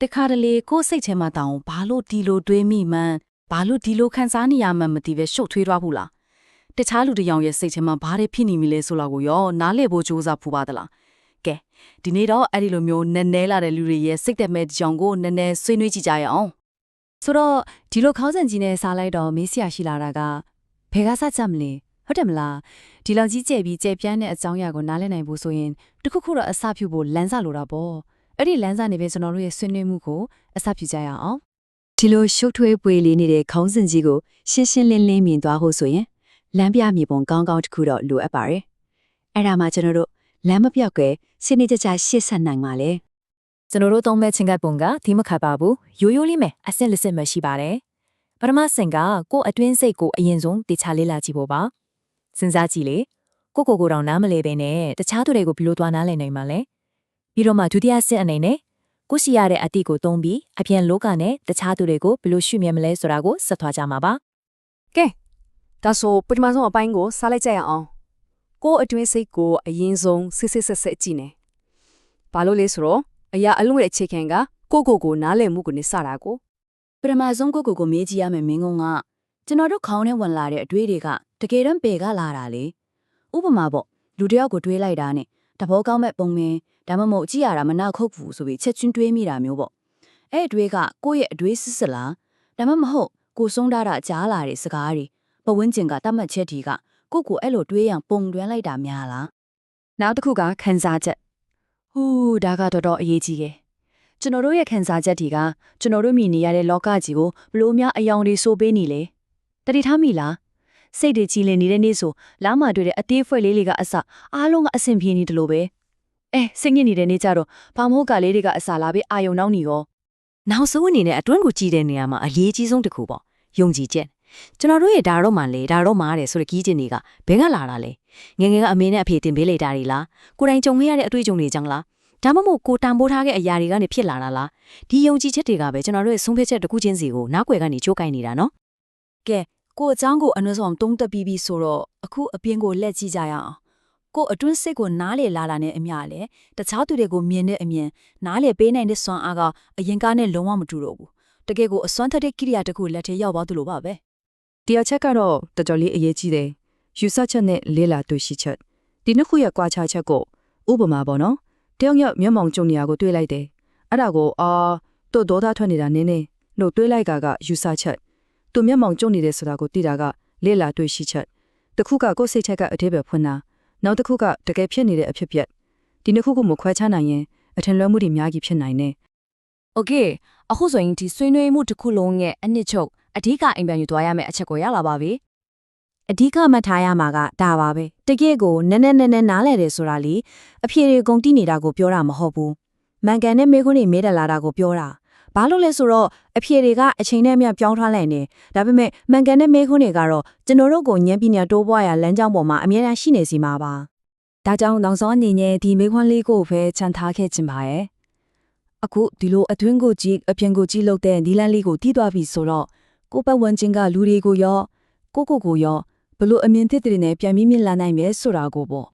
တခါတလေကိုယ်စိတ်ထဲမှာတောင်းဘာလို့ဒီလိုတွေးမိမှန်းဘာလို့ဒီလိုခံစားနေရမှန်းမသိပဲရှုပ်ထွေးသွားဘူးလားတခြားလူတစ်ယောက်ရဲ့စိတ်ထဲမှာဘာတွေဖြစ်နေမိလဲဆိုတော့ကိုရောနားလည်ဖို့ကြိုးစားဖူးပါသလားကဲဒီနေ့တော့အဲ့ဒီလိုမျိုးနည်းနည်းလာတဲ့လူတွေရဲ့စိတ်သက်မဲ့ကြောင်ကိုနည်းနည်းဆွေးနွေးကြည့်ကြရအောင်ဆိုတော့ဒီလိုခေါင်းစဉ်ကြီးနဲ့စားလိုက်တော့မေးစရာရှိလာတာကဘယ်ကစကြမလဲဟုတ်တယ်မလားဒီလောက်ကြီးကျယ်ပြီးကျယ်ပြန့်တဲ့အကြောင်းအရာကိုနားလည်နိုင်ဖို့ဆိုရင်တခုခုတော့အစပြုဖို့လမ်းစာလိုတာပေါ့အဲ့ဒီလမ်းစာနေပဲကျွန်တော်တို့ရဲ့ဆွေးနွေးမှုကိုအစပြုကြရအောင်ဒီလိုရှုပ်ထွေးပွေလေးနေတဲ့ခေါင်းစဉ်ကြီးကိုရှင်းရှင်းလင်းလင်းမြင်သွားဖို့ဆိုရင်လမ်းပြမြေပုံကောင်းကောင်းတစ်ခုတော့လိုအပ်ပါတယ်အဲ့ဒါမှကျွန်တော်တို့လမ်းမပြောက်ကွယ်စနစ်တကျရှေ့ဆက်နိုင်ပါလေကျွန်တော်တို့သုံးမဲ့ချင်းကပ်ပုံကဒီမခတ်ပါဘူးရိုးရိုးလေးမဲ့အစစ်လက်စစ်မရှိပါတယ်ပထမဆင့်ကကို့အတွင်းစိတ်ကိုအရင်ဆုံးတေချာလေးလာကြည့်ဖို့ပါစဉ်းစားကြည့်လေကိုတောင်နားမလဲပဲနဲ့တခြားသူတွေကိုဘယ်လိုသွားနားလည်နိုင်မှာလဲပြီးတော့မှဒုတိယဆင့်အနေနဲ့ကိုရှိရတဲ့အတိတ်ကိုသုံးပြီးအပြင်လောကနဲ့တခြားသူတွေကိုဘယ်လိုရှုမြင်မလဲဆိုတာကိုဆက်သွားကြမှာပါကဲဒါဆိုပထမဆုံးအပိုင်းကိုစားလိုက်ကြရအောင်ကို့အတွင်းစိတ်ကိုအရင်ဆုံးစစ်စစ်ကြည့်နေဘာလို့လဲဆိုတော့အရာအလုံးရဲ့အခြေခံကကိုနားလည်မှုကိုနေစတာကိုပထမဆုံးကိုမေးကြည့်ရမယ်မင်းကုန်းကကျွန်တော်တို့ခေါင်းထဲဝင်လာတဲ့အတွေ့တွေကတကယ်တမ်းပေကလာတာလေဥပမာပေါ့လူတယောက်ကိုတွေးလိုက်တာနဲ့တဘောကောင်းမဲ့ပုံမင်းဒါမှမဟုတ်ကြည့်ရတာမနှောက်ခုတ်ဘူးဆိုပြီးချက်ချင်းတွေးမိတာမျိုးပေါ့အဲ့အတွေ့ကကိုယ့်ရဲ့အတွေ့စစ်လားဒါမှမဟုတ်ကိုဆုံးထားတာကြားလာတဲ့စကားတွေပဝန်းကျင်ကတတ်မှတ်ချက်တွေကကိုအဲ့လိုတွေးရန်ပုံတွင်းလိုက်တာများလားနောက်တစ်ခုကခံစားချက်ဟူးဒါကတော်တော်အရေးကြီးတယ်ကျွန်တော်တို့ရဲ့ခံစားချက်တွေကကျွန်တော်တို့မြင်နေရတဲ့လောကကြီးကိုဘလို့များအယောင်တွေဆိုပေးနေလဲတတိထားမိလားစိတ်တွေကြည်လင်နေတဲ့နေ့ဆိုလမ်းမှာတွေ့တဲ့အသေးဖွဲလေးတွေကအစအားလုံးကအဆင်ပြေနေတယ်လို့ပဲစိတ်ညစ်နေတဲ့နေ့ကျတော့ဘာမို့ကလေးတွေကအစလာပြီးအာယုံနောက်နေရောနောက်ဆုံးအနေနဲ့အတွင်းကိုကြည့်တဲ့နေရာမှာအရေးကြီးဆုံးတစ်ခုပေါ့ယုံကြည်ချက်ကျွန်တော်တို့ရဲ့ဒါတော့မှလေဒါတော့မှားတယ်ဆိုတဲ့ကြီးကျင်တွေကဘယ်ကလာတာလဲငယ်ငယ်ကအမေနဲ့အဖေတင်ပေးလိုက်တာတွေလားကိုယ်တိုင်ကြုံခဲ့ရတဲ့အတွေ့အကြုံတွေကြောင့်လားဒါမှမဟုတ်ကိုတန်ဖိုးထားတဲ့အရာတွေကနေဖြစ်လာတာလားဒီယုံကြည်ချက်တွေကပဲကျွန်တော်တို့ရဲ့ဆုံးဖြတ်ချက်တစ်ခုချင်းစီကိုနားကွယ်ကနေချိုးကိုင်းနေတာနော်ကဲကိုအချောင်းကိုအနှဆုံးတုံးတက်ပြီးပြီဆိုတော့အခုအပြင်ကိုလက်ကြည့်ကြရအောင်ကိုအတွင်းစိတ်ကိုနားလေလာတာနဲ့အမျှလေတခြားသူတွေကိုမြင်တဲ့အမြင်နားလေပေးနိုင်တဲ့စွမ်းအားကအရင်ကနဲ့လုံးဝမတူတော့ဘူးတကယ်ကိုအစွမ်းထက်တဲ့ကိရိယာတစ်ခုလက်ထဲရောက်သွားသလိုပါပဲတရားချက်ကတော့တော်တော်လေးအရေးကြီးတယ်ယူဆချက်နဲ့လေးလာတွေ့ရှိချက်ဒီနှစ်ခုရဲ့ကွာခြားချက်ကိုဥပမာပေါ့နော်တယောက်မျက်မှောင်ကျုံနေရကိုတွေးလိုက်တယ်အဲ့ဒါကိုတို့ဒေါသထွက်နေတာနင်းနေလို့တွေးလိုက်ကယူဆချက်သူမျက်မှောင်ကျုံနေတယ်ဆိုတာကိုသိတာကလေးလာတွေ့ရှိချက်တစ်ခုကကိုယ်စိတ်ချက်ကအသေးပဲဖွင့်တာနောက်တစ်ခုကတကယ်ဖြစ်နေတဲ့အဖြစ်ပြက်ဒီနှစ်ခုကိုမခွဲခြားနိုင်ရင်အထင်လွဲမှုတွေများကြီးဖြစ်နိုင်တယ်โอเคအခုဆိုရင်ဒီဆွေးနွေးမှုတစ်ခုလုံးရဲ့အနှစ်ချုပ်အဓိကအိမ်ပြန်ယူသွားရမယ့်အချက်ကိုရလာပါပြီအဓိကမှတ်ထားရမှာကဒါပါပဲတကယ့်ကိုနည်းနားလဲတယ်ဆိုတာလေအဖြေတွေကုန်တိနေတာကိုပြောတာမဟုတ်ဘူးမှန်ကန်တဲ့မေးခွန်းတွေမေးတယ်လာတာကိုပြောတာဘာလို့လဲဆိုတော့အဖြေတွေကအချိန်နဲ့မျှပြောင်းထားလိုက်နေဒါပေမဲ့မှန်ကန်တဲ့မေးခွန်းတွေကတော့ကျွန်တော်တို့ကိုဉာဏ်ပညာတိုးပွားရာလမ်းကြောင်းပေါ်မှာအမြဲတမ်းရှိနေစီမှာပါဒါကြောင့်နောက်ဆုံးအနေနဲ့ဒီမေးခွန်းလေးကိုပဲခြံထားခဲ့ခြင်းပါရဲ့အခုဒီလိုအတွင်းကိုကြည့်အပြင်ကိုကြည့်လို့တဲ့ဒီလန်းလေးကိုတီးသွားပြီဆိုတော့ကိုပတ်ဝန်းကျင်ကလူတွေကိုရောကိုရောဘလို့အမြင်သစ်တွေနဲ့ပြန်ပြီးမြင်လာနိုင်မယ်ဆိုတာကိုပေါ့